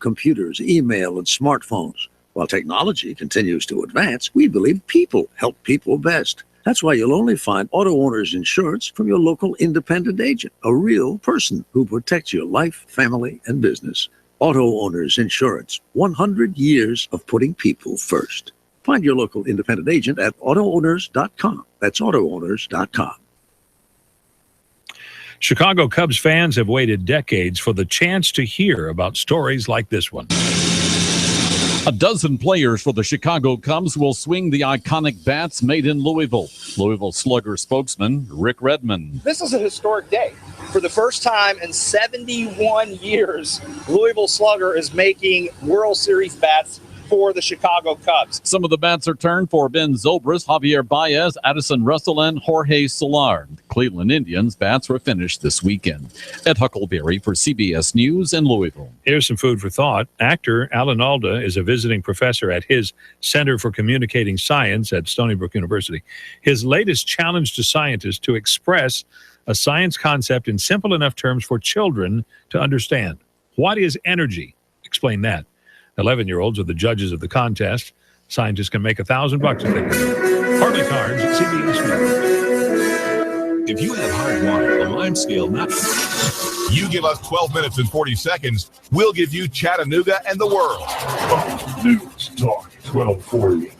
computers, email, and smartphones. While technology continues to advance, we believe people help people best. That's why you'll only find Auto Owners Insurance from your local independent agent, a real person who protects your life, family, and business. Auto Owners Insurance, 100 years of putting people first. Find your local independent agent at autoowners.com. That's autoowners.com. Chicago Cubs fans have waited decades for the chance to hear about stories like this one. A dozen players for the Chicago Cubs will swing the iconic bats made in Louisville. Louisville Slugger spokesman Rick Redmond. This is a historic day. For the first time in 71 years, Louisville Slugger is making World Series bats for the Chicago Cubs. Some of the bats are turned for Ben Zobrist, Javier Baez, Addison Russell, and Jorge Solar. The Cleveland Indians bats were finished this weekend. Ed Huckleberry for CBS News in Louisville. Here's some food for thought. Actor Alan Alda is a visiting professor at his Center for Communicating Science at Stony Brook University. His latest challenge to scientists to express a science concept in simple enough terms for children to understand. What is energy? Explain that. 11-year-olds are the judges of the contest. Scientists can make $1,000 if they win. Harley Carnes at CBS News. If you have hard water, a lime scale not... You give us 12 minutes and 40 seconds, we'll give you Chattanooga and the world. News Talk 1240.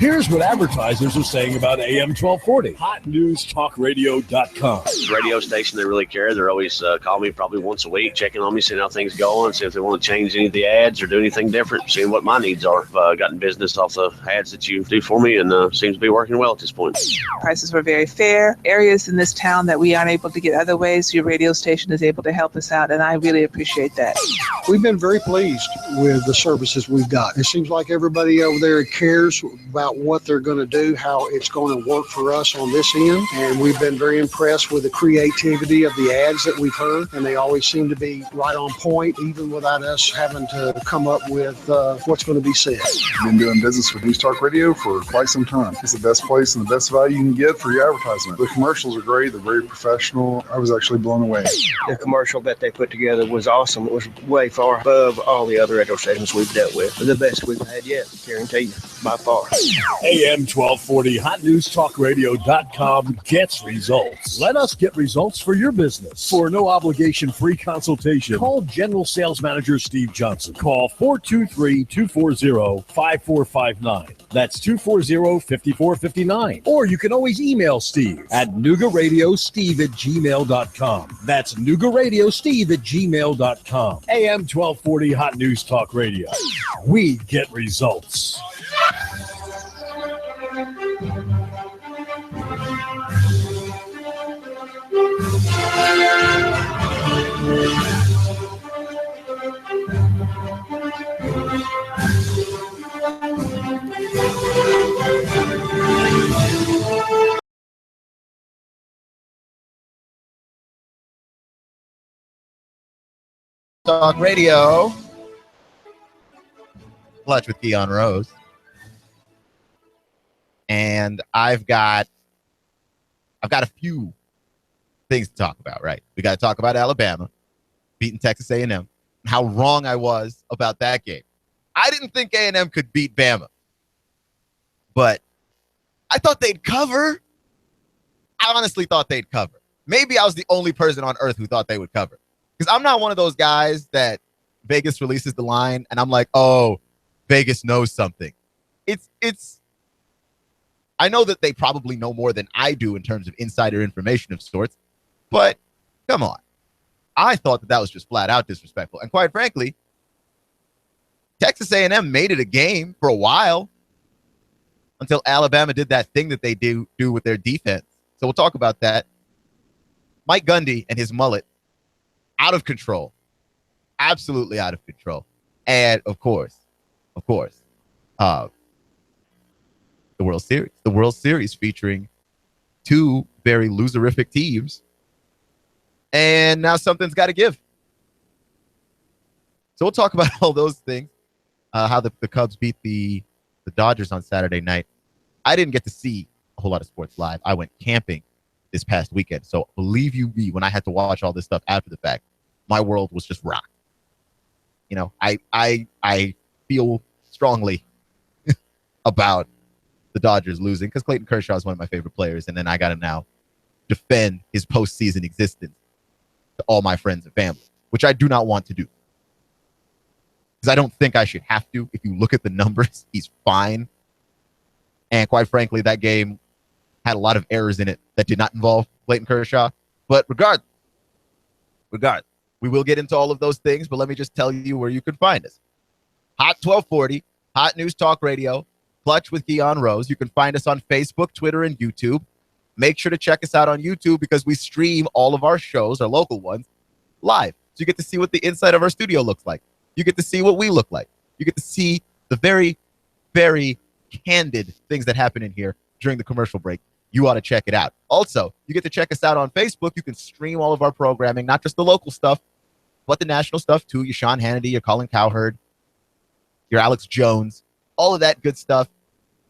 Here's what advertisers are saying about AM 1240. HotNewsTalkRadio.com. Radio station, they really care. They're always calling me probably once a week, checking on me, seeing how things going, see if they want to change any of the ads or do anything different, seeing what my needs are. I've gotten business off the ads that you do for me, and seems to be working well at this point. Prices were very fair. Areas in this town that we aren't able to get other ways, your radio station is able to help us out, and I really appreciate that. We've been very pleased with the services we've got. It seems like everybody over there cares about what they're going to do, how it's going to work for us on this end. And we've been very impressed with the creativity of the ads that we've heard. And they always seem to be right on point, even without us having to come up with what's going to be said. I've been doing business with News Talk Radio for quite some time. It's the best place and the best value you can get for your advertisement. The commercials are great. They're very professional. I was actually blown away. The commercial that they put together was awesome. It was way far above all the other radio stations we've dealt with. The best we've had yet, guarantee you, by far. AM 1240, HotNewsTalkRadio.com gets results. Let us get results for your business. For no obligation free consultation, call General Sales Manager Steve Johnson. Call 423-240-5459. That's 240-5459. Or you can always email Steve at NougaRadioSteve@gmail.com. That's NougaRadioSteve@gmail.com. AM 1240, Hot News Talk Radio. We get results. Talk Radio. Clutch with Keon Rose. And I've got a few things to talk about, right? We got to talk about Alabama beating Texas A&M, how wrong I was about that game. I didn't think A&M could beat Bama, but I thought they'd cover. I honestly thought they'd cover. Maybe I was the only person on earth who thought they would cover, because I'm not one of those guys that Vegas releases the line and I'm like, oh, Vegas knows something. It's I know that they probably know more than I do in terms of insider information of sorts, but come on. I thought that was just flat out disrespectful. And quite frankly, Texas A&M made it a game for a while until Alabama did that thing that they do with their defense. So we'll talk about that. Mike Gundy and his mullet, out of control. Absolutely out of control. And of course, the World Series. The World Series featuring two very loserific teams. And now something's got to give. So we'll talk about all those things. How the Cubs beat the Dodgers on Saturday night. I didn't get to see a whole lot of sports live. I went camping this past weekend. So believe you me, when I had to watch all this stuff after the fact, my world was just rocked. you know, I feel strongly about the Dodgers losing because Clayton Kershaw is one of my favorite players, and then I got to now defend his postseason existence to all my friends and family, which I do not want to do. Because I don't think I should have to. If you look at the numbers, he's fine. And quite frankly, that game had a lot of errors in it that did not involve Clayton Kershaw. But regardless, we will get into all of those things, but let me just tell you where you can find us. Hot 1240, Hot News Talk Radio, Clutch with Keon Rose. You can find us on Facebook, Twitter, and YouTube. Make sure to check us out on YouTube because we stream all of our shows, our local ones, live. So you get to see what the inside of our studio looks like. You get to see what we look like. You get to see the very, very candid things that happen in here during the commercial break. You ought to check it out. Also, you get to check us out on Facebook. You can stream all of our programming, not just the local stuff, but the national stuff too. Your Sean Hannity, your Colin Cowherd, your Alex Jones, all of that good stuff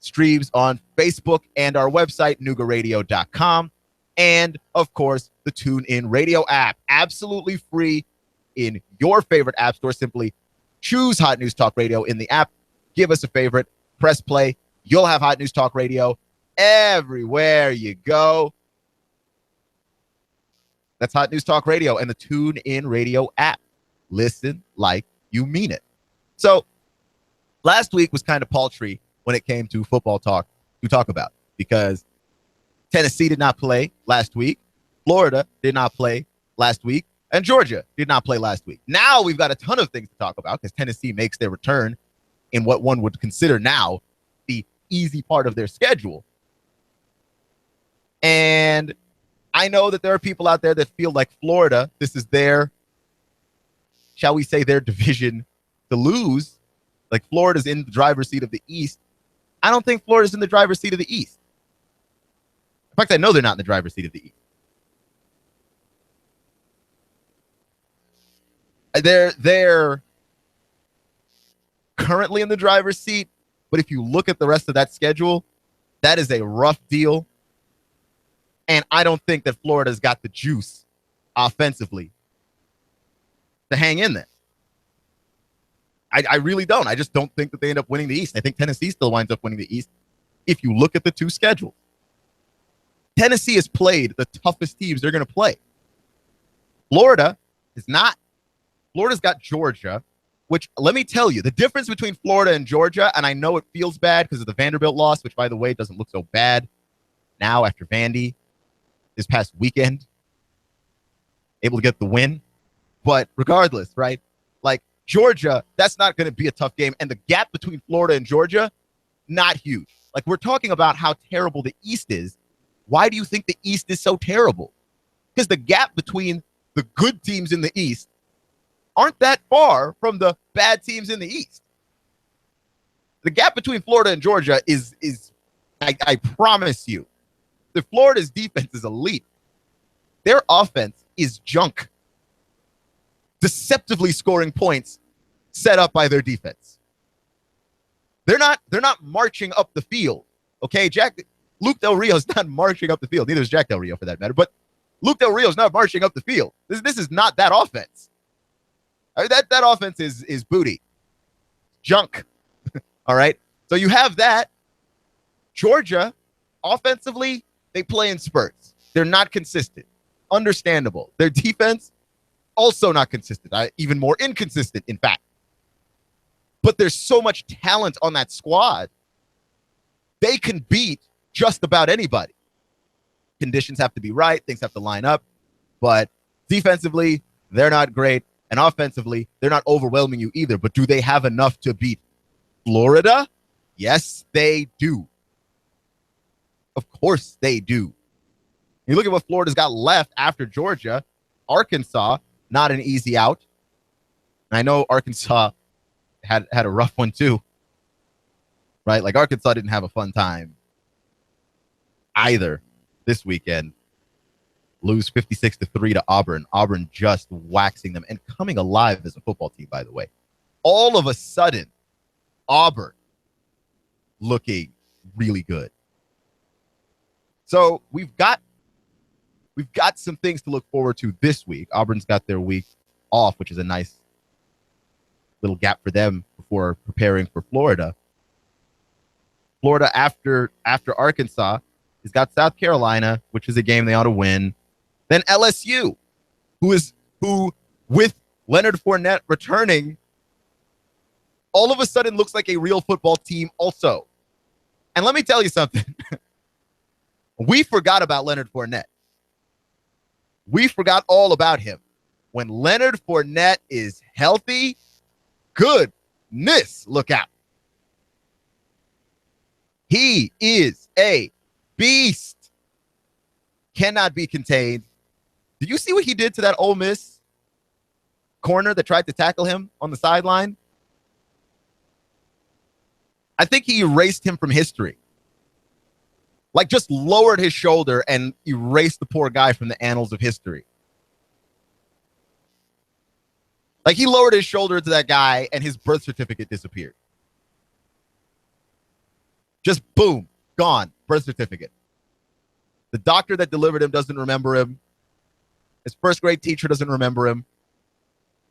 streams on Facebook and our website, noogaradio.com. And, of course, the TuneIn Radio app. Absolutely free in your favorite app store. Simply choose Hot News Talk Radio in the app. Give us a favorite. Press play. You'll have Hot News Talk Radio everywhere you go. That's Hot News Talk Radio and the TuneIn Radio app. Listen like you mean it. So last week was kind of paltry when it came to football talk to talk about because Tennessee did not play last week. Florida did not play last week. And Georgia did not play last week. Now we've got a ton of things to talk about because Tennessee makes their return in what one would consider now the easy part of their schedule. And I know that there are people out there that feel like Florida, this is their, shall we say, their division to lose. Like Florida's in the driver's seat of the East. I don't think Florida's in the driver's seat of the East. In fact, I know they're not in the driver's seat of the East. They're currently in the driver's seat, but if you look at the rest of that schedule, that is a rough deal. And I don't think that Florida's got the juice offensively to hang in there. I really don't. I just don't think that they end up winning the East. I think Tennessee still winds up winning the East if you look at the two schedules. Tennessee has played the toughest teams they're going to play. Florida is not. Florida's got Georgia, which, let me tell you, the difference between Florida and Georgia, and I know it feels bad because of the Vanderbilt loss, which, by the way, doesn't look so bad now after Vandy this past weekend, able to get the win. But regardless, right, like Georgia, that's not going to be a tough game. And the gap between Florida and Georgia, not huge. Like we're talking about how terrible the East is. Why do you think the East is so terrible? Because the gap between the good teams in the East aren't that far from the bad teams in the East. The gap between Florida and Georgia is I promise you, the Florida's defense is elite. Their offense is junk. Deceptively scoring points set up by their defense. They're not marching up the field. Okay, Luke Del Rio's not marching up the field. Neither is Jack Del Rio for that matter. But Luke Del Rio's not marching up the field. This is not that offense. I mean, that offense is booty. Junk. All right. So you have that. Georgia, offensively, they play in spurts. They're not consistent. Understandable. Their defense, also not consistent. Even more inconsistent, in fact. But there's so much talent on that squad. They can beat just about anybody. Conditions have to be right. Things have to line up. But defensively, they're not great. And offensively, they're not overwhelming you either. But do they have enough to beat Florida? Yes, they do. Of course they do. You look at what Florida's got left after Georgia. Arkansas, not an easy out. I know Arkansas had a rough one too. Right? Like Arkansas didn't have a fun time either this weekend. Lose 56-3 to Auburn. Auburn just waxing them and coming alive as a football team, by the way. All of a sudden, Auburn looking really good. So we've got some things to look forward to this week. Auburn's got their week off, which is a nice little gap for them before preparing for Florida. Florida, after Arkansas, has got South Carolina, which is a game they ought to win. Then LSU, who with Leonard Fournette returning, all of a sudden looks like a real football team also. And let me tell you something. We forgot about Leonard Fournette. We forgot all about him. When Leonard Fournette is healthy, goodness, look out. He is a beast. Cannot be contained. Did you see what he did to that Ole Miss corner that tried to tackle him on the sideline? I think he erased him from history. Like, just lowered his shoulder and erased the poor guy from the annals of history. Like, he lowered his shoulder to that guy and his birth certificate disappeared. Just boom, gone, birth certificate. The doctor that delivered him doesn't remember him. His first grade teacher doesn't remember him.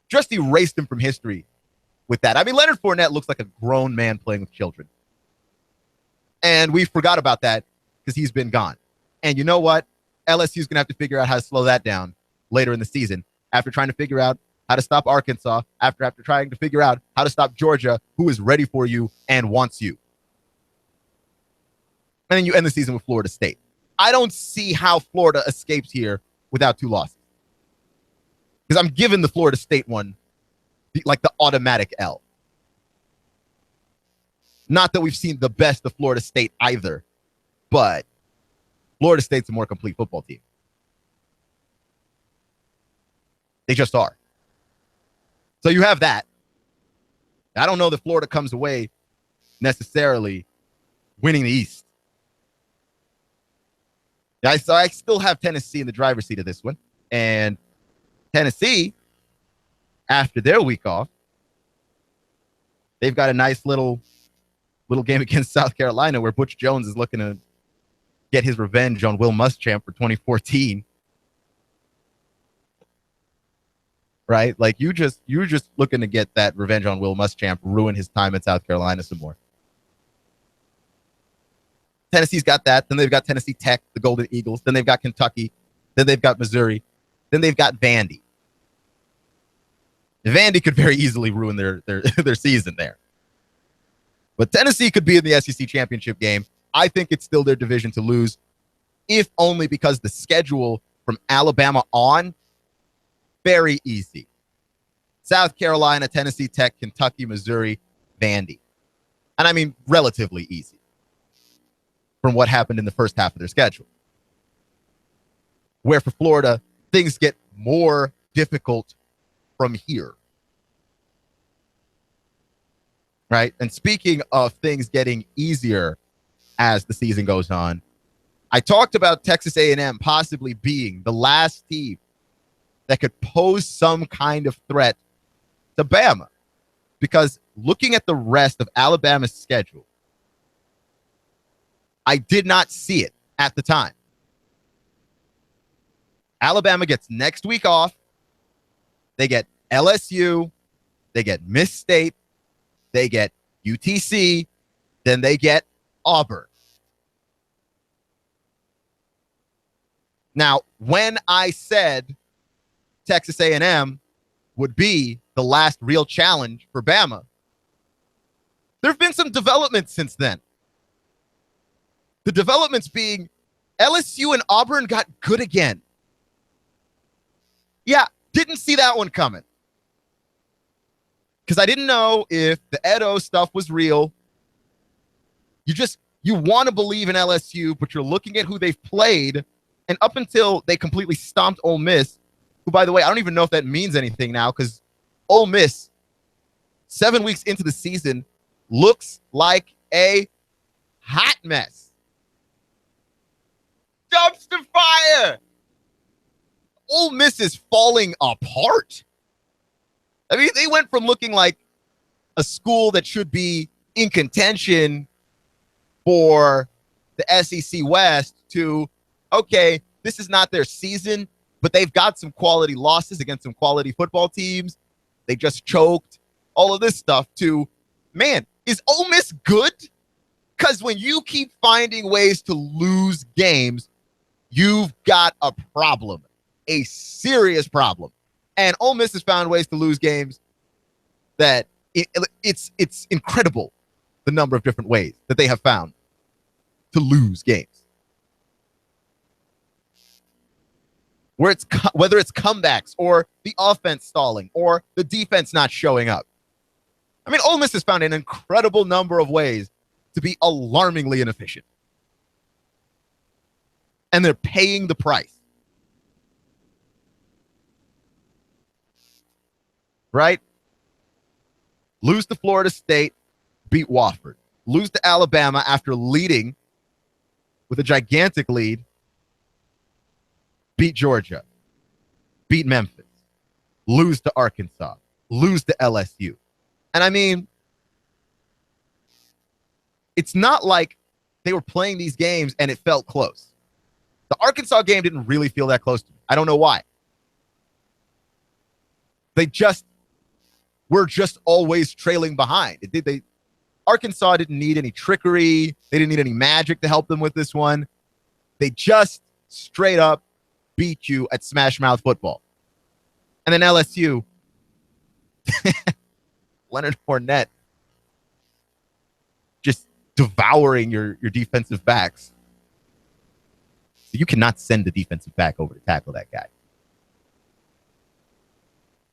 Just erased him from history with that. I mean, Leonard Fournette looks like a grown man playing with children. And we forgot about that because he's been gone. And you know what? LSU's going to have to figure out how to slow that down later in the season after trying to figure out how to stop Arkansas, after trying to figure out how to stop Georgia, who is ready for you and wants you. And then you end the season with Florida State. I don't see how Florida escapes here without 2 losses. Because I'm giving the Florida State one like the automatic L. Not that we've seen the best of Florida State either, but Florida State's a more complete football team. They just are. So you have that. I don't know that Florida comes away necessarily winning the East. So I still have Tennessee in the driver's seat of this one. And Tennessee, after their week off, they've got a nice little game against South Carolina where Butch Jones is looking to get his revenge on Will Muschamp for 2014. Right? Like you're just looking to get that revenge on Will Muschamp, ruin his time in South Carolina some more. Tennessee's got that. Then they've got Tennessee Tech, the Golden Eagles. Then they've got Kentucky. Then they've got Missouri. Then they've got Vandy. Vandy could very easily ruin their season there. But Tennessee could be in the SEC championship game. I think it's still their division to lose, if only because the schedule from Alabama on, very easy. South Carolina, Tennessee Tech, Kentucky, Missouri, Vandy. And I mean relatively easy from what happened in the first half of their schedule. Where for Florida, things get more difficult from here. Right? And speaking of things getting easier as the season goes on, I talked about Texas A&M possibly being the last team that could pose some kind of threat to Bama. Because looking at the rest of Alabama's schedule, I did not see it at the time. Alabama gets next week off. They get LSU. They get Miss State. They get UTC. Then they get Auburn. Now, when I said Texas A&M would be the last real challenge for Bama, there have been some developments since then. The developments being LSU and Auburn got good again. Yeah, didn't see that one coming. Because I didn't know if the Edo stuff was real. You want to believe in LSU, but you're looking at who they've played. And up until they completely stomped Ole Miss, who, by the way, I don't even know if that means anything now, because Ole Miss, 7 weeks into the season, looks like a hot mess. Dumpster fire! Ole Miss is falling apart. I mean, they went from looking like a school that should be in contention for the SEC West to, okay, this is not their season, but they've got some quality losses against some quality football teams. They just choked all of this stuff to, man, is Ole Miss good? Because when you keep finding ways to lose games, you've got a problem, a serious problem. And Ole Miss has found ways to lose games that it's incredible, the number of different ways that they have found to lose games. Whether it's comebacks or the offense stalling or the defense not showing up. I mean, Ole Miss has found an incredible number of ways to be alarmingly inefficient. And they're paying the price. Right? Lose to Florida State, beat Wofford. Lose to Alabama after leading with a gigantic lead. Beat Georgia. Beat Memphis. Lose to Arkansas. Lose to LSU. And I mean, it's not like they were playing these games and it felt close. The Arkansas game didn't really feel that close to me. I don't know why. They were just always trailing behind. Arkansas didn't need any trickery. They didn't need any magic to help them with this one. They just straight up beat you at smash mouth football. And then LSU, Leonard Fournette, just devouring your defensive backs. So you cannot send the defensive back over to tackle that guy.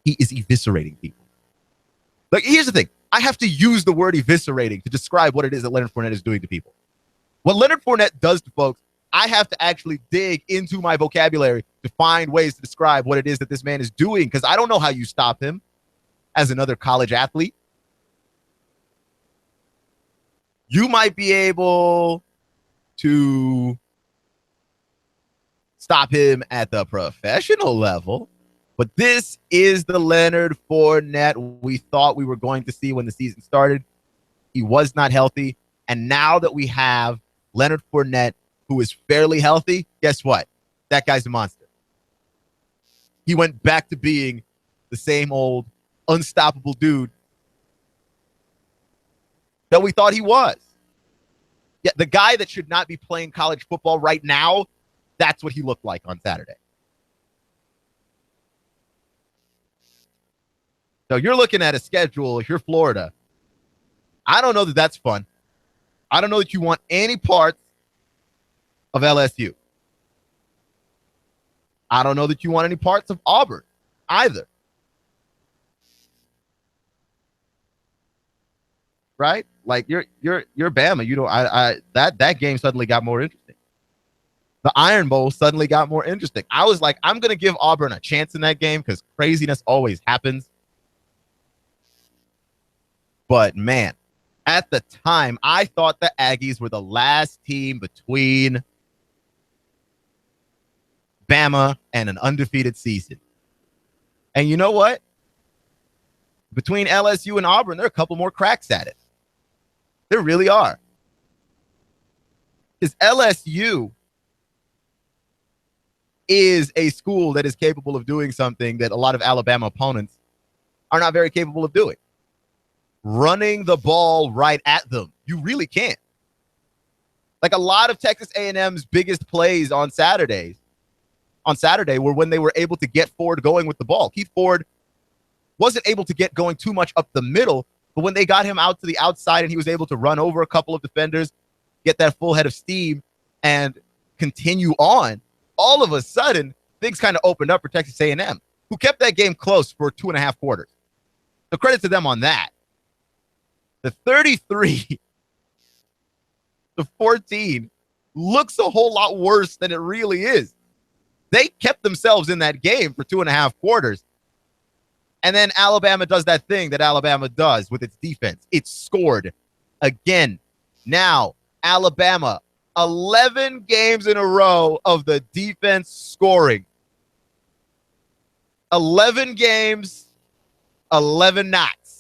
He is eviscerating people. Like, here's the thing. I have to use the word eviscerating to describe what it is that Leonard Fournette is doing to people. What Leonard Fournette does to folks, I have to actually dig into my vocabulary to find ways to describe what it is that this man is doing, because I don't know how you stop him as another college athlete. You might be able to stop him at the professional level, but this is the Leonard Fournette we thought we were going to see when the season started. He was not healthy, and now that we have Leonard Fournette, who is fairly healthy, guess what? That guy's a monster. He went back to being the same old unstoppable dude that we thought he was. Yeah, the guy that should not be playing college football right now, that's what he looked like on Saturday. So you're looking at a schedule, if you're Florida, I don't know that that's fun. I don't know that you want any parts of LSU. I don't know that you want any parts of Auburn either. Right? Like you're Bama. You know, that game suddenly got more interesting. The Iron Bowl suddenly got more interesting. I was like, I'm gonna give Auburn a chance in that game because craziness always happens. But man, at the time, I thought the Aggies were the last team between Bama and an undefeated season. And you know what? Between LSU and Auburn, there are a couple more cracks at it. There really are. Because LSU is a school that is capable of doing something that a lot of Alabama opponents are not very capable of doing. Running the ball right at them. You really can't. Like a lot of Texas A&M's biggest plays on Saturday were when they were able to get Ford going with the ball. Keith Ford wasn't able to get going too much up the middle, but when they got him out to the outside and he was able to run over a couple of defenders, get that full head of steam, and continue on, all of a sudden, things kind of opened up for Texas A&M, who kept that game close for 2.5 quarters. So credit to them on that. The 33-14 looks a whole lot worse than it really is. They kept themselves in that game for 2.5 quarters. And then Alabama does that thing that Alabama does with its defense. It scored again. Now, Alabama, 11 games in a row of the defense scoring. 11 games, 11 knots.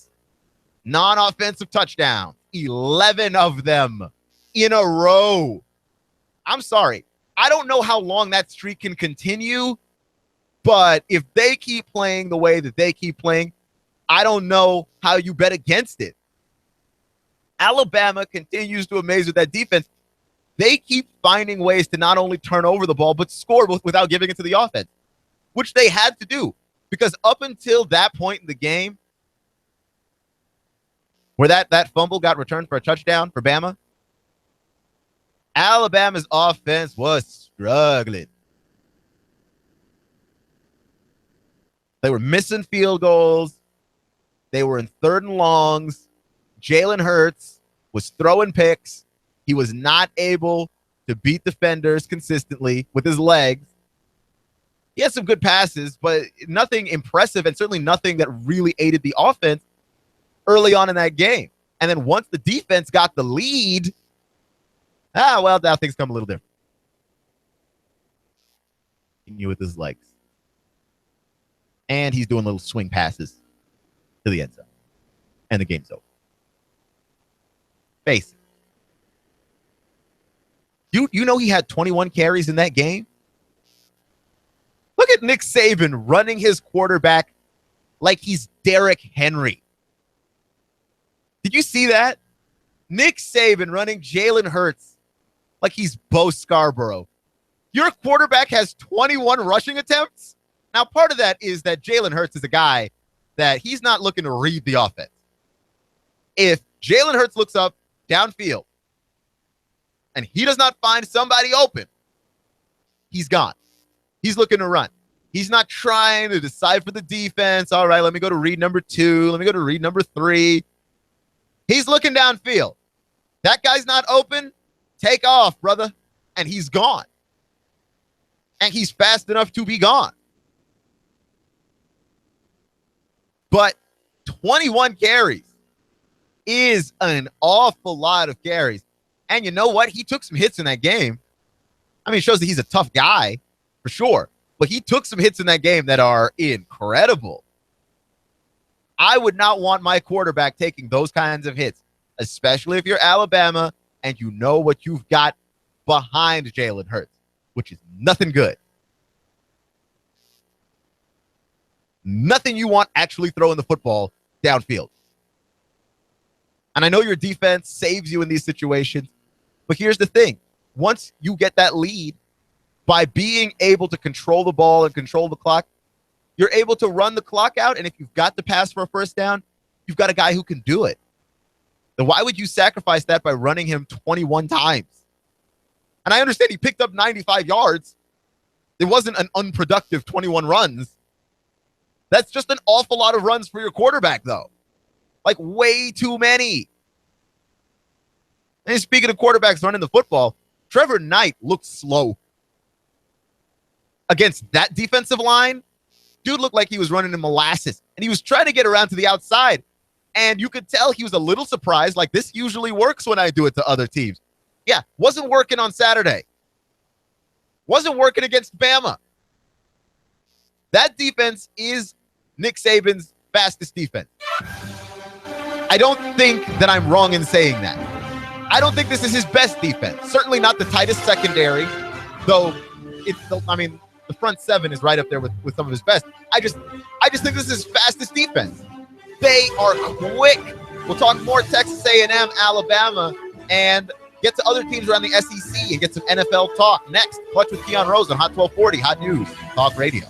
Non-offensive touchdowns, 11 of them in a row. I'm sorry. I don't know how long that streak can continue, but if they keep playing the way that they keep playing, I don't know how you bet against it. Alabama continues to amaze with that defense. They keep finding ways to not only turn over the ball, but score without giving it to the offense, which they had to do. Because up until that point in the game, where that fumble got returned for a touchdown for Bama, Alabama's offense was struggling. They were missing field goals. They were in 3rd and longs. Jalen Hurts was throwing picks. He was not able to beat defenders consistently with his legs. He had some good passes, but nothing impressive, and certainly nothing that really aided the offense early on in that game. And then once the defense got the lead, now things come a little different. Continue with his legs. And he's doing little swing passes to the end zone. And the game's over. Face it. You know he had 21 carries in that game? Look at Nick Saban running his quarterback like he's Derrick Henry. Did you see that? Nick Saban running Jalen Hurts like he's Bo Scarborough. Your quarterback has 21 rushing attempts? Now, part of that is that Jalen Hurts is a guy that he's not looking to read the offense. If Jalen Hurts looks up downfield and he does not find somebody open, he's gone. He's looking to run. He's not trying to decipher the defense. All right, let me go to read number 2. Let me go to read number 3. He's looking downfield. That guy's not open. Take off, brother. And he's gone. And he's fast enough to be gone. But 21 carries is an awful lot of carries. And you know what? He took some hits in that game. I mean, it shows that he's a tough guy, for sure. But he took some hits in that game that are incredible. I would not want my quarterback taking those kinds of hits, especially if you're Alabama and you know what you've got behind Jalen Hurts, which is nothing good. Nothing you want actually throwing the football downfield. And I know your defense saves you in these situations, but here's the thing. Once you get that lead, by being able to control the ball and control the clock, you're able to run the clock out, and if you've got the pass for a first down, you've got a guy who can do it. Then why would you sacrifice that by running him 21 times? And I understand he picked up 95 yards. It wasn't an unproductive 21 runs. That's just an awful lot of runs for your quarterback, though. Like, way too many. And speaking of quarterbacks running the football, Trevor Knight looked slow. Against that defensive line, dude looked like he was running in molasses. And he was trying to get around to the outside. And you could tell he was a little surprised, like, this usually works when I do it to other teams. Yeah, wasn't working on Saturday. Wasn't working against Bama. That defense is Nick Saban's fastest defense. I don't think that I'm wrong in saying that. I don't think this is his best defense. Certainly not the tightest secondary, though the front seven is right up there with some of his best. I just think this is his fastest defense. They are quick. We'll talk more Texas A&M, Alabama, and get to other teams around the SEC and get some NFL talk. Next, Clutch with Keon Rose on Hot 1240, Hot News Talk Radio.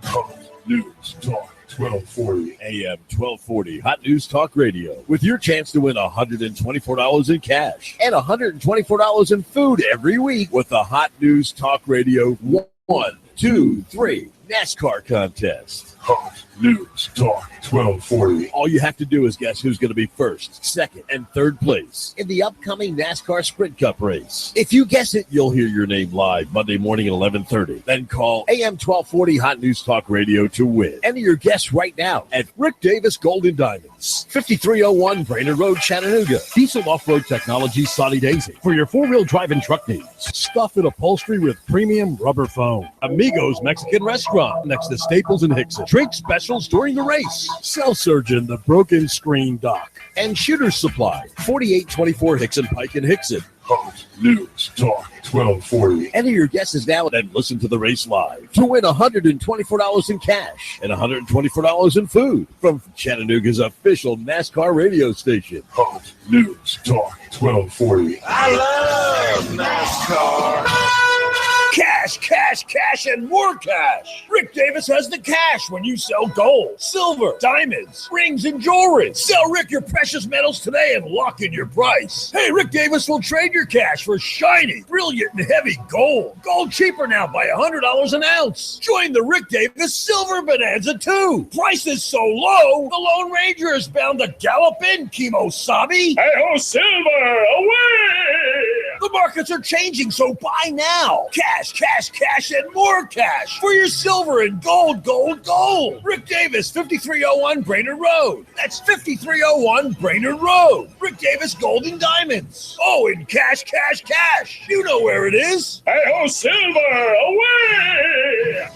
Hot News Talk 1240 AM 1240 Hot News Talk Radio, with your chance to win $124 in cash and $124 in food every week with the Hot News Talk Radio 1, 2, 3 NASCAR contest. Hot News Talk 1240. All you have to do is guess who's going to be first, second, and third place in the upcoming NASCAR Sprint Cup race. If you guess it, you'll hear your name live Monday morning at 11:30. Then call AM 1240 Hot News Talk Radio to win. Enter your guess right now at Rick Davis Golden Diamonds, 5301 Brainerd Road, Chattanooga. Diesel Off-Road Technology Sonny Daisy for your four-wheel drive and truck needs. Stuff and upholstery with premium rubber foam. Amigos Mexican Restaurant next to Staples and Hickson. Drink specials during the race. Cell Surgeon, the Broken Screen Doc. And Shooter's Supply, 4824 Hickson Pike in Hickson. Hot News Talk 1240. Enter your guesses now and listen to the race live to win $124 in cash and $124 in food from Chattanooga's official NASCAR radio station. Hot News Talk 1240. I love NASCAR. Cash, cash, cash, and more cash. Rick Davis has the cash when you sell gold, silver, diamonds, rings, and jewelry. Sell Rick your precious metals today and lock in your price. Hey, Rick Davis will trade your cash for shiny, brilliant, and heavy gold. Gold cheaper now by $100 an ounce. Join the Rick Davis Silver Bonanza too. Price is so low, the Lone Ranger is bound to gallop in, Kimosabi. Hey-ho, silver, away! The markets are changing, so buy now. Cash, cash, cash, and more cash for your silver and gold, gold, gold. Rick Davis, 5301 Brainerd Road. That's 5301 Brainerd Road. Rick Davis Gold and Diamonds. Oh, and cash, cash, cash. You know where it is. Hey-ho, silver, away!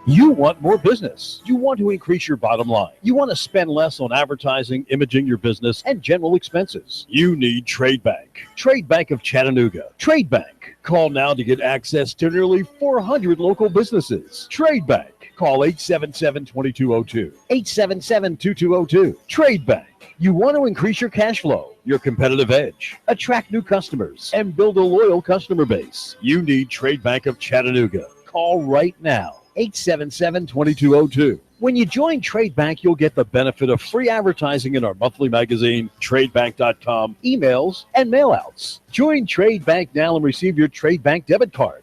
You want more business. You want to increase your bottom line. You want to spend less on advertising, imaging your business, and general expenses. You need Trade Bank. Trade Bank of Chattanooga. Trade Bank. Call now to get access to nearly 400 local businesses. Trade Bank. Call 877-2202. 877-2202. Trade Bank. You want to increase your cash flow, your competitive edge, attract new customers, and build a loyal customer base. You need Trade Bank of Chattanooga. Call right now. 877-2202. When you join Trade Bank, you'll get the benefit of free advertising in our monthly magazine, tradebank.com, emails, and mailouts. Join Trade Bank now and receive your Trade Bank debit card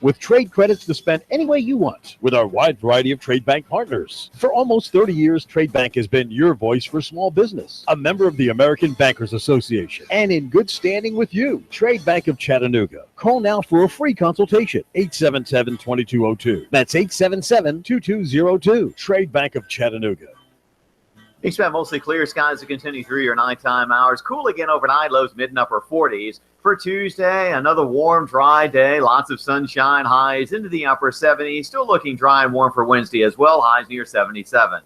with trade credits to spend any way you want with our wide variety of Trade Bank partners. For almost 30 years, Trade Bank has been your voice for small business, a member of the American Bankers Association, and in good standing with you. Trade Bank of Chattanooga. Call now for a free consultation, 877-2202. That's 877-2202. Trade Bank of Chattanooga. Expect mostly clear skies to continue through your nighttime hours. Cool again overnight, lows mid and upper 40s. For Tuesday, another warm, dry day. Lots of sunshine, highs into the upper 70s. Still looking dry and warm for Wednesday as well, highs near 77.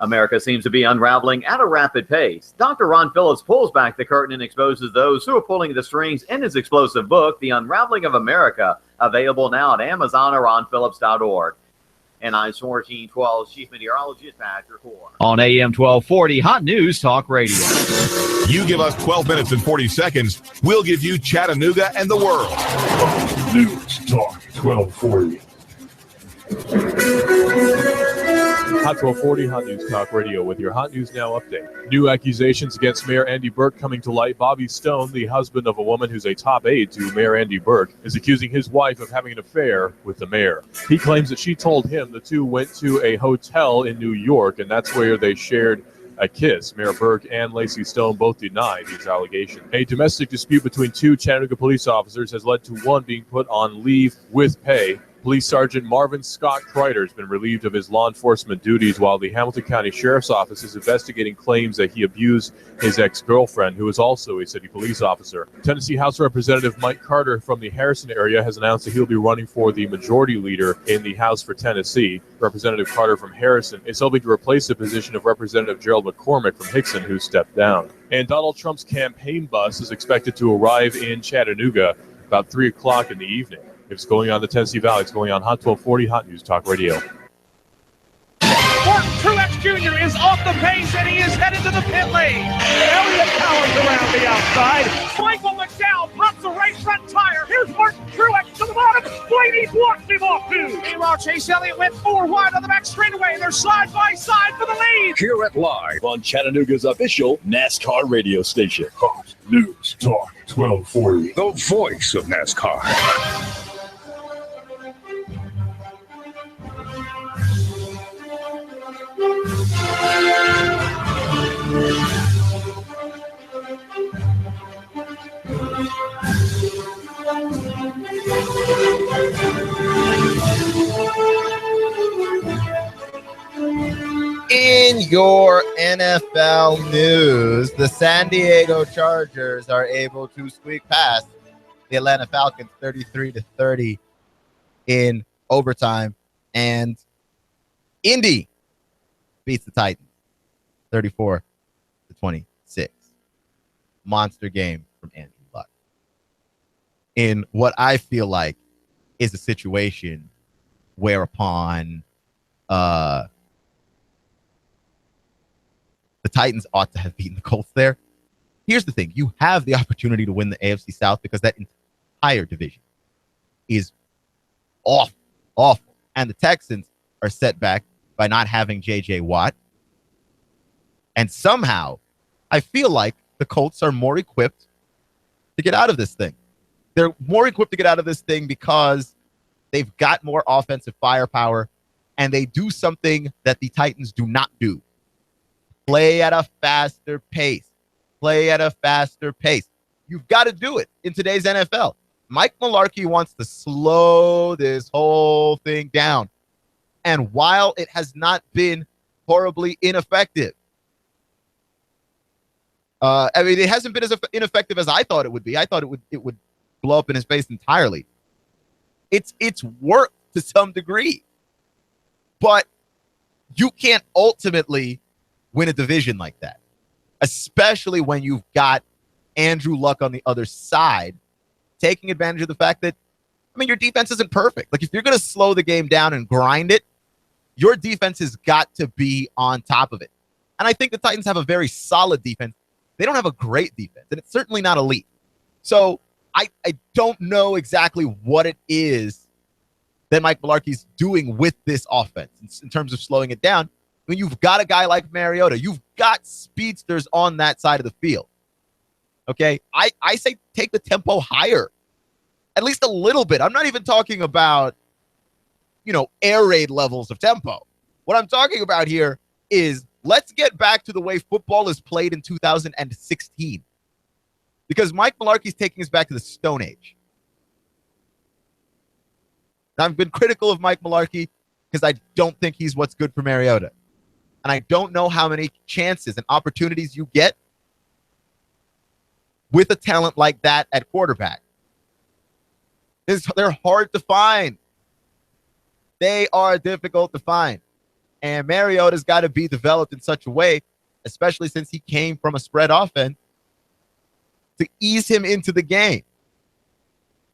America seems to be unraveling at a rapid pace. Dr. Ron Phillips pulls back the curtain and exposes those who are pulling the strings in his explosive book, The Unraveling of America, available now at Amazon or ronphillips.org. And I'm 1412 Chief Meteorologist Patrick Moore. On AM 1240, Hot News Talk Radio. You give us 12 minutes and 40 seconds, we'll give you Chattanooga and the world. Hot News Talk 1240. Hot 1240, Hot News Talk Radio with your Hot News Now update. New accusations against Mayor Andy Burke coming to light. Bobby Stone, the husband of a woman who's a top aide to Mayor Andy Burke, is accusing his wife of having an affair with the mayor. He claims that she told him the two went to a hotel in New York, and that's where they shared a kiss. Mayor Burke and Lacey Stone both deny these allegations. A domestic dispute between two Chattanooga police officers has led to one being put on leave with pay. Police Sergeant Marvin Scott Kreider has been relieved of his law enforcement duties while the Hamilton County Sheriff's Office is investigating claims that he abused his ex-girlfriend, who is also a city police officer. Tennessee House Representative Mike Carter from the Harrison area has announced that he'll be running for the majority leader in the House for Tennessee. Representative Carter from Harrison is hoping to replace the position of Representative Gerald McCormick from Hickson, who stepped down. And Donald Trump's campaign bus is expected to arrive in Chattanooga about 3 o'clock in the evening. It's going on the Tennessee Valley. It's going on Hot 1240, Hot News Talk Radio. Martin Truex Jr. is off the pace, and he is headed to the pit lane. Elliott Powers around the outside. Michael McDowell pops a right front tire. Here's Martin Truex to the bottom. Blaney blocked him off, too. Meanwhile, Chase Elliott went 4 wide on the back straightaway. They're side by side for the lead. Hear it live on Chattanooga's official NASCAR radio station. Hot News Talk 1240. The voice of NASCAR. In your NFL news, the San Diego Chargers are able to squeak past the Atlanta Falcons 33-30 in overtime, and Indy beats the Titans 34-26. Monster game from in what I feel like is a situation whereupon the Titans ought to have beaten the Colts there. Here's the thing. You have the opportunity to win the AFC South because that entire division is awful. And the Texans are set back by not having J.J. Watt. And somehow, I feel like the Colts are more equipped to get out of this thing. They're more equipped to get out of this thing because they've got more offensive firepower, and they do something that the Titans do not do. Play at a faster pace. You've got to do it in today's NFL. Mike Mularkey wants to slow this whole thing down. And while it has not been horribly ineffective, it hasn't been as ineffective as I thought it would be. I thought it would blow up in his face entirely. It's worked to some degree. But you can't ultimately win a division like that, especially when you've got Andrew Luck on the other side, taking advantage of the fact that, your defense isn't perfect. Like, if you're going to slow the game down and grind it, your defense has got to be on top of it. And I think the Titans have a very solid defense. They don't have a great defense, and it's certainly not elite. So I don't know exactly what it is that Mike Mularkey's doing with this offense in terms of slowing it down. When you've got a guy like Mariota, you've got speedsters on that side of the field. Okay? I say take the tempo higher, at least a little bit. I'm not even talking about, air raid levels of tempo. What I'm talking about here is let's get back to the way football is played in 2016. Because Mike Mularkey's taking us back to the Stone Age. I've been critical of Mike Mularkey because I don't think he's what's good for Mariota. And I don't know how many chances and opportunities you get with a talent like that at quarterback. They're hard to find. They are difficult to find. And Mariota's got to be developed in such a way, especially since he came from a spread offense, to ease him into the game.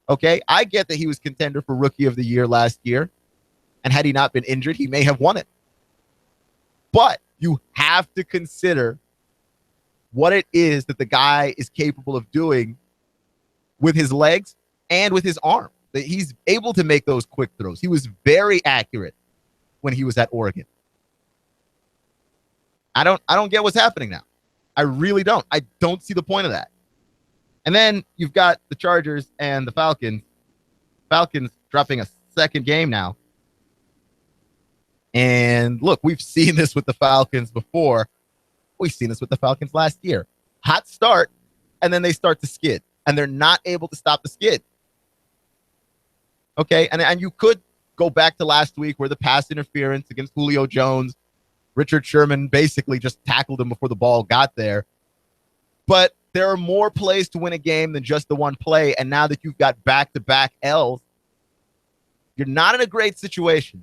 Okay, I get that he was contender for Rookie of the Year last year, and had he not been injured, he may have won it. But you have to consider what it is that the guy is capable of doing with his legs and with his arm. That he's able to make those quick throws. He was very accurate when he was at Oregon. I don't get what's happening now. I really don't. I don't see the point of that. And then you've got the Chargers and the Falcons. Falcons dropping a second game now. And look, we've seen this with the Falcons before. We've seen this with the Falcons last year. Hot start, and then they start to skid. And they're not able to stop the skid. Okay, and you could go back to last week where the pass interference against Julio Jones, Richard Sherman basically just tackled him before the ball got there. But there are more plays to win a game than just the one play. And now that you've got back-to-back L's, you're not in a great situation.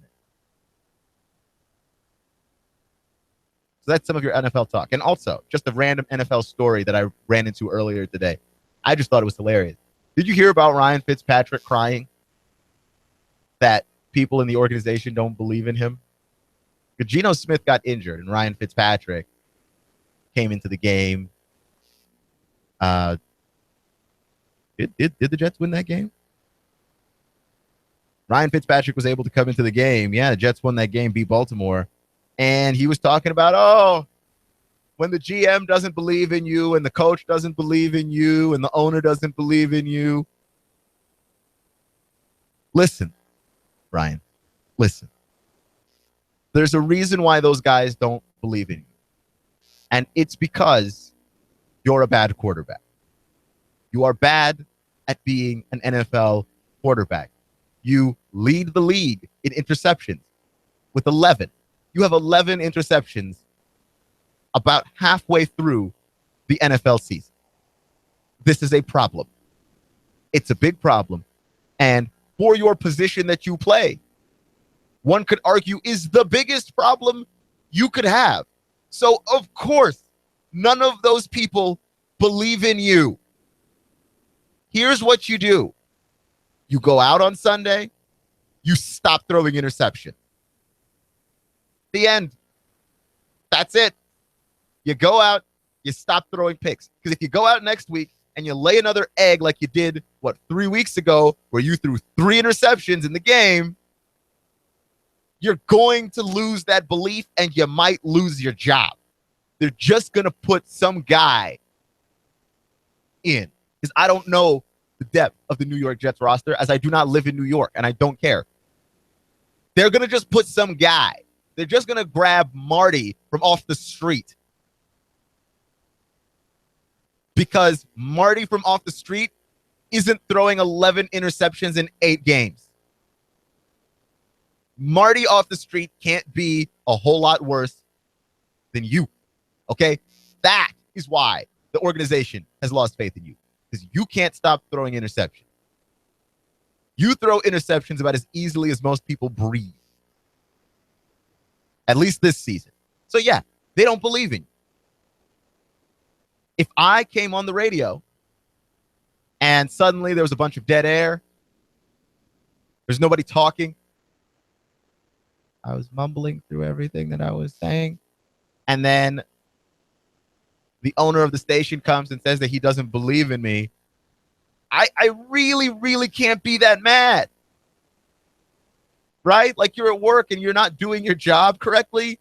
So that's some of your NFL talk. And also, just a random NFL story that I ran into earlier today. I just thought it was hilarious. Did you hear about Ryan Fitzpatrick crying that people in the organization don't believe in him? Geno Smith got injured, and Ryan Fitzpatrick came into the game. Did the Jets win that game? Ryan Fitzpatrick was able to come into the game. Yeah, the Jets won that game, beat Baltimore. And he was talking about, when the GM doesn't believe in you and the coach doesn't believe in you and the owner doesn't believe in you. Listen, Ryan, listen. There's a reason why those guys don't believe in you. And it's because you're a bad quarterback. You are bad at being an NFL quarterback. You lead the league in interceptions with 11. You have 11 interceptions about halfway through the NFL season. This is a problem. It's a big problem. And for your position that you play, one could argue is the biggest problem you could have. So, of course, none of those people believe in you. Here's what you do. You go out on Sunday, you stop throwing interception. The end. That's it. You go out, you stop throwing picks. Because if you go out next week and you lay another egg like you did, 3 weeks ago, where you threw 3 interceptions in the game, you're going to lose that belief and you might lose your job. They're just going to put some guy in. Because I don't know the depth of the New York Jets roster, as I do not live in New York, and I don't care. They're going to just put some guy. They're just going to grab Marty from off the street. Because Marty from off the street isn't throwing 11 interceptions in 8 games. Marty off the street can't be a whole lot worse than you. Okay? That is why the organization has lost faith in you. Because you can't stop throwing interceptions. You throw interceptions about as easily as most people breathe. At least this season. So yeah, they don't believe in you. If I came on the radio and suddenly there was a bunch of dead air, there's nobody talking, I was mumbling through everything that I was saying, and then the owner of the station comes and says that he doesn't believe in me, I really, really can't be that mad. Right? Like you're at work and you're not doing your job correctly.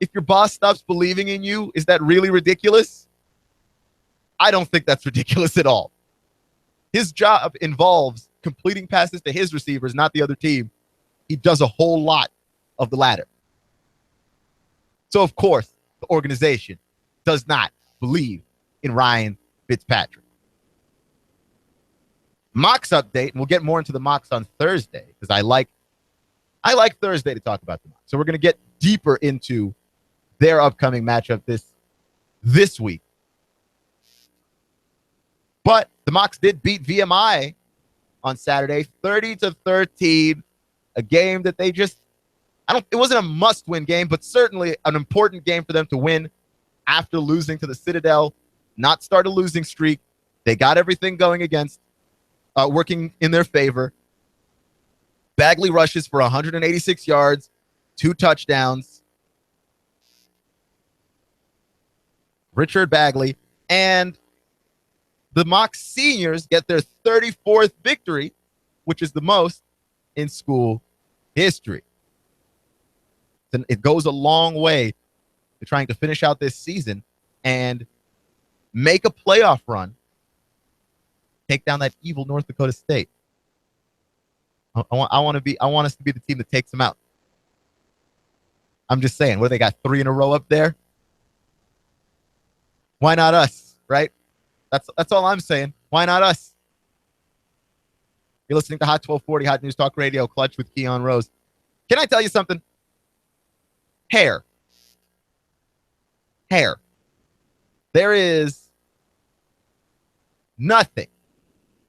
If your boss stops believing in you, is that really ridiculous? I don't think that's ridiculous at all. His job involves completing passes to his receivers, not the other team. He does a whole lot of the latter. So, of course, the organization does not believe in Ryan Fitzpatrick. Mocks update, and we'll get more into the mocks on Thursday because I like Thursday to talk about the mocks. So we're going to get deeper into their upcoming matchup this week. But the Mocs did beat VMI on Saturday, 30-13, a game that they just, it wasn't a must-win game, but certainly an important game for them to win after losing to the Citadel, not start a losing streak. They got everything going working in their favor. Bagley rushes for 186 yards, 2 touchdowns. Richard Bagley. And the Mocs seniors get their 34th victory, which is the most in school history. And it goes a long way to trying to finish out this season and make a playoff run, take down that evil North Dakota State. I want us to be the team that takes them out. I'm just saying, what do they got, 3 in a row up there? Why not us, right? That's all I'm saying. Why not us? You're listening to Hot 1240, Hot News Talk Radio, Clutch with Keon Rose. Can I tell you something? Hair. There is nothing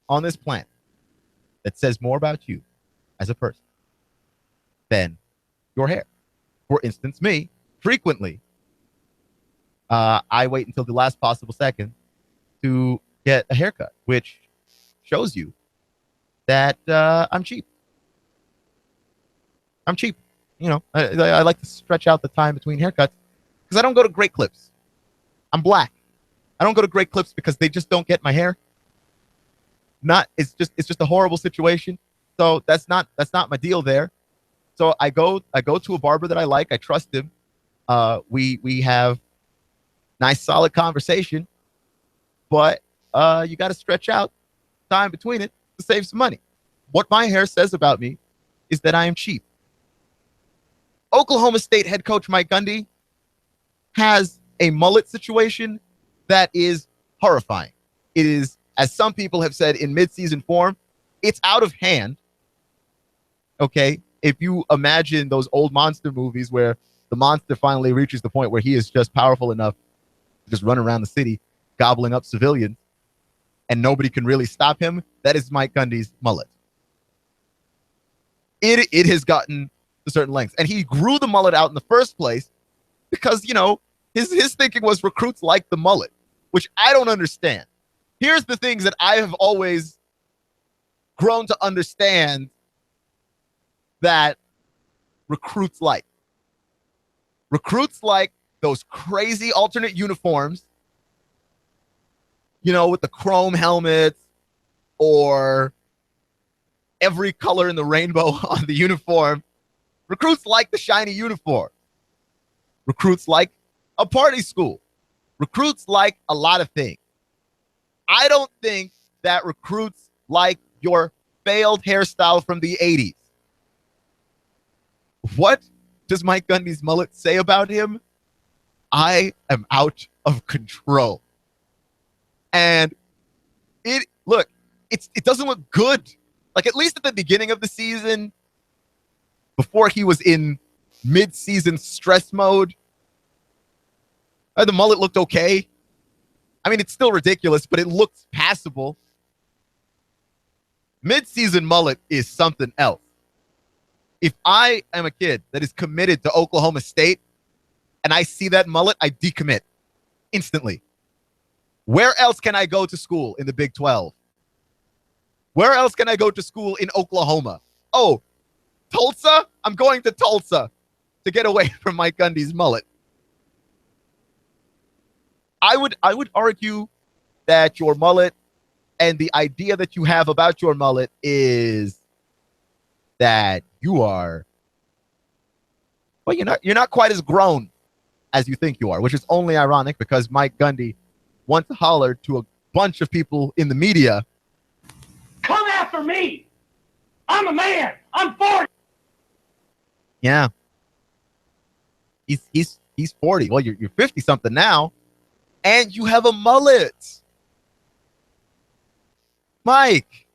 on this planet that says more about you as a person than your hair. For instance, me, frequently, I wait until the last possible second to get a haircut, which shows you that I'm cheap. You know, I like to stretch out the time between haircuts because I don't go to Great Clips. I'm black. I don't go to Great Clips because they just don't get my hair. It's just a horrible situation. So that's not my deal there. So I go to a barber that I like. I trust him. We have nice solid conversation, but you got to stretch out time between it to save some money. What my hair says about me is that I am cheap. Oklahoma State head coach Mike Gundy has a mullet situation that is horrifying. It is, as some people have said, in midseason form, it's out of hand. Okay, if you imagine those old monster movies where the monster finally reaches the point where he is just powerful enough to just run around the city gobbling up civilians and nobody can really stop him, that is Mike Gundy's mullet. It has gotten to certain lengths. And he grew the mullet out in the first place because, you know, his thinking was recruits like the mullet, which I don't understand. Here's the things that I have always grown to understand that recruits like. Recruits like those crazy alternate uniforms, with the chrome helmets or every color in the rainbow on the uniform. Recruits like the shiny uniform. Recruits like a party school. Recruits like a lot of things. I don't think that recruits like your failed hairstyle from the 80s. What does Mike Gundy's mullet say about him? I am out of control. And it doesn't look good. Like, at least at the beginning of the season, before he was in mid-season stress mode, the mullet looked okay. I mean, it's still ridiculous, but it looks passable. Mid-season mullet is something else. If I am a kid that is committed to Oklahoma State and I see that mullet, I decommit instantly. Where else can I go to school in the Big 12? Where else can I go to school in Oklahoma? Oh, Tulsa? I'm going to Tulsa to get away from Mike Gundy's mullet. I would argue that your mullet and the idea that you have about your mullet is that you are, well, you're not quite as grown as you think you are, which is only ironic because Mike Gundy once hollered to a bunch of people in the media, "Come after me! I'm a man! I'm 40!" Yeah. He's 40. Well, you're 50-something now, and you have a mullet. Mike.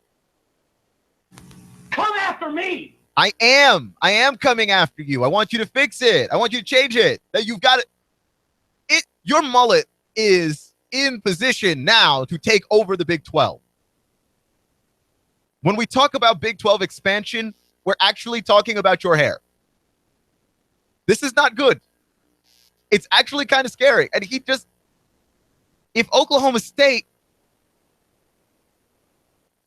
Come after me! I am coming after you. I want you to fix it. I want you to change it. That you've got it. Your mullet is in position now to take over the Big 12. When we talk about Big 12 expansion, we're actually talking about your hair. This is not good. It's actually kind of scary. And if Oklahoma State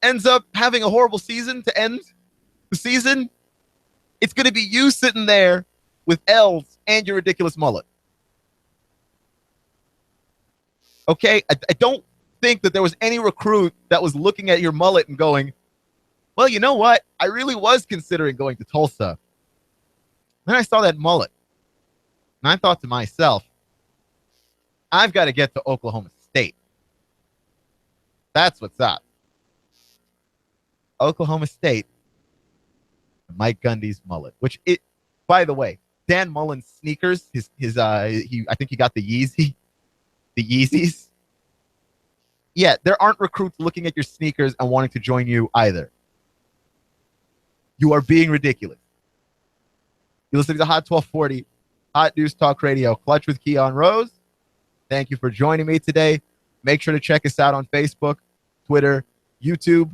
ends up having a horrible season to end the season, it's going to be you sitting there with L's and your ridiculous mullet. Okay? I don't think that there was any recruit that was looking at your mullet and going, well, you know what? I really was considering going to Tulsa. Then I saw that mullet. And I thought to myself, I've got to get to Oklahoma State. That's what's up. Oklahoma State. Mike Gundy's mullet, by the way, Dan Mullen's sneakers, I think he got the Yeezys. Yeah, there aren't recruits looking at your sneakers and wanting to join you either. You are being ridiculous. You're listening to Hot 1240, Hot News Talk Radio, Clutch with Keon Rose. Thank you for joining me today. Make sure to check us out on Facebook, Twitter, YouTube,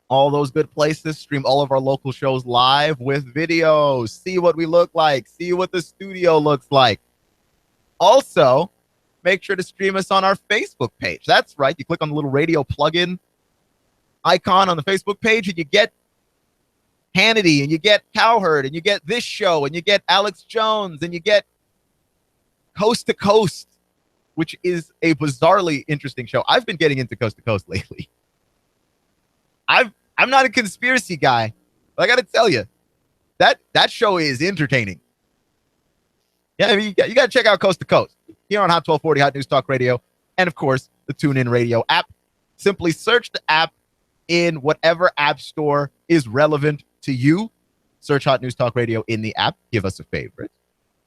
all those good places. Stream all of our local shows live with videos. See what we look like. See what the studio looks like. Also, make sure to stream us on our Facebook page. That's right. You click on the little radio plugin icon on the Facebook page, and you get Hannity, and you get Cowherd, and you get this show, and you get Alex Jones, and you get Coast to Coast, which is a bizarrely interesting show. I've been getting into Coast to Coast lately. I'm not a conspiracy guy, but I got to tell you, that show is entertaining. Yeah, I mean, you got to check out Coast to Coast here on Hot 1240, Hot News Talk Radio, and of course, the TuneIn Radio app. Simply search the app in whatever app store is relevant to you. Search Hot News Talk Radio in the app. Give us a favorite.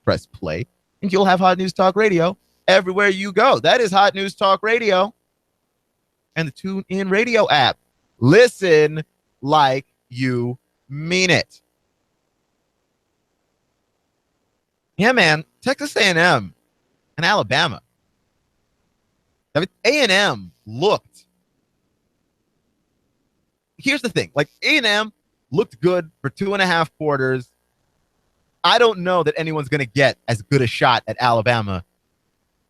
Press play, and you'll have Hot News Talk Radio everywhere you go. That is Hot News Talk Radio and the TuneIn Radio app. Listen like you mean it. Yeah, man. Texas A&M and Alabama. I mean, A&M looked. Here's the thing. Like, A&M looked good for 2.5 quarters. I don't know that anyone's going to get as good a shot at Alabama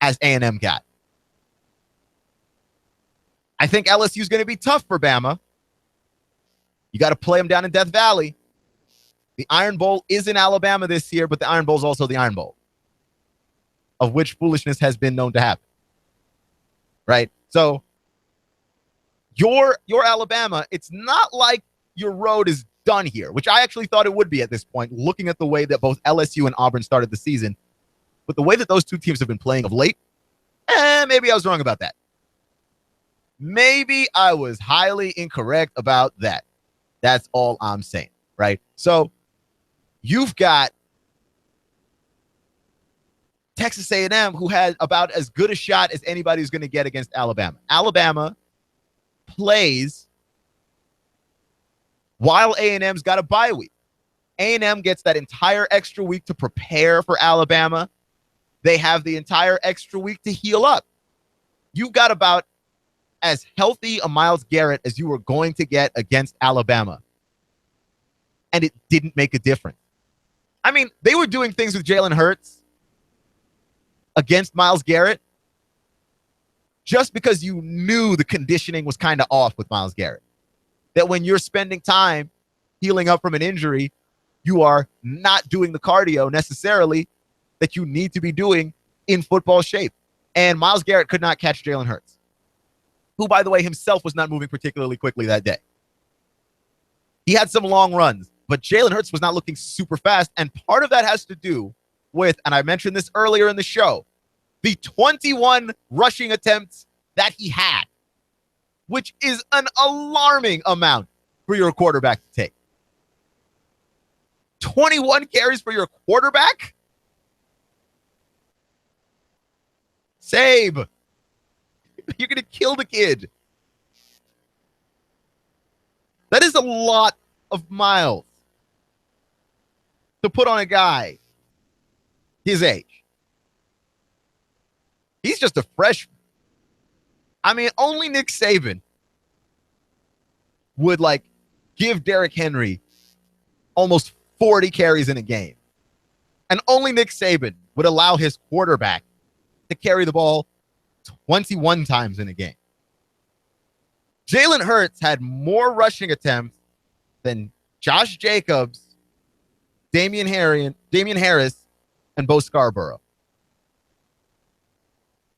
as A&M got. I think LSU is going to be tough for Bama. You got to play them down in Death Valley. The Iron Bowl is in Alabama this year, but the Iron Bowl is also the Iron Bowl, of which foolishness has been known to happen. Right? So your Alabama, it's not like your road is done here, which I actually thought it would be at this point, looking at the way that both LSU and Auburn started the season. But the way that those two teams have been playing of late, maybe I was wrong about that. Maybe I was highly incorrect about that. That's all I'm saying, right? So you've got Texas A&M, who had about as good a shot as anybody's going to get against Alabama. Alabama plays while A&M's got a bye week. A&M gets that entire extra week to prepare for Alabama. They have the entire extra week to heal up. You got about as healthy a Myles Garrett as you were going to get against Alabama. And it didn't make a difference. I mean, they were doing things with Jalen Hurts against Myles Garrett just because you knew the conditioning was kind of off with Myles Garrett. That when you're spending time healing up from an injury, you are not doing the cardio necessarily that you need to be doing in football shape. And Myles Garrett could not catch Jalen Hurts, who, by the way, himself was not moving particularly quickly that day. He had some long runs, but Jalen Hurts was not looking super fast. And part of that has to do with, and I mentioned this earlier in the show, the 21 rushing attempts that he had, which is an alarming amount for your quarterback to take. 21 carries for your quarterback? Sabe, you're going to kill the kid. That is a lot of miles to put on a guy his age. He's just a freshman. I mean, only Nick Saban would give Derrick Henry almost 40 carries in a game. And only Nick Saban would allow his quarterback to carry the ball 21 times in a game. Jalen Hurts had more rushing attempts than Josh Jacobs, Damian Harris, and Bo Scarborough.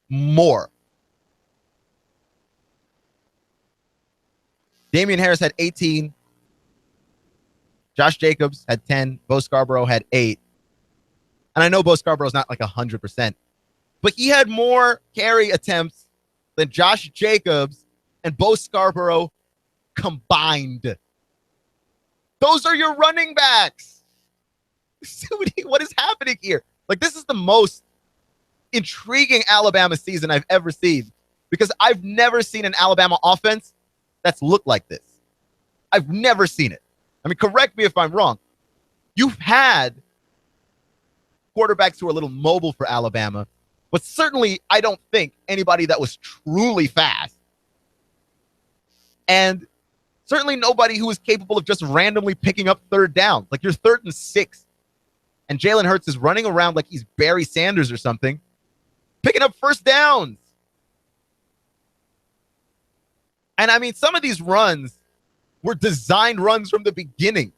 More. Damian Harris had 18. Josh Jacobs had 10. Bo Scarborough had 8. And I know Bo Scarborough's not 100%, but he had more carry attempts than Josh Jacobs and Bo Scarborough combined. Those are your running backs. What is happening here? This is the most intriguing Alabama season I've ever seen, because I've never seen an Alabama offense that's looked like this. I've never seen it. I mean, correct me if I'm wrong. You've had quarterbacks who are a little mobile for Alabama, but certainly I don't think anybody that was truly fast. And certainly nobody who was capable of just randomly picking up third down. You're 3rd and 6. And Jalen Hurts is running around like he's Barry Sanders or something, picking up first downs. And I mean, some of these runs were designed runs from the beginning.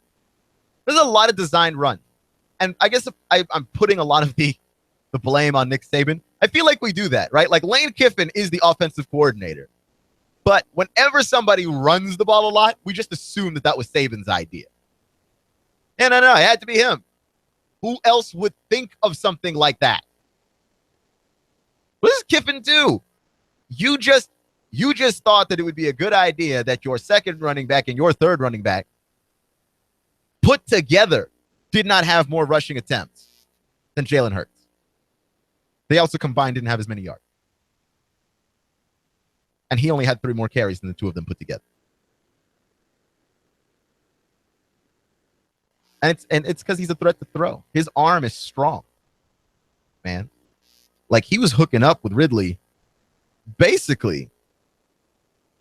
There's a lot of designed runs. And I guess I'm putting a lot of the blame on Nick Saban. I feel like we do that, right? Lane Kiffin is the offensive coordinator. But whenever somebody runs the ball a lot, we just assume that was Saban's idea. And no, it had to be him. Who else would think of something like that? What does Kiffin do? You just thought that it would be a good idea that your second running back and your third running back put together did not have more rushing attempts than Jalen Hurts. They also combined didn't have as many yards. And he only had 3 more carries than the two of them put together. And it's because he's a threat to throw. His arm is strong, man. He was hooking up with Ridley basically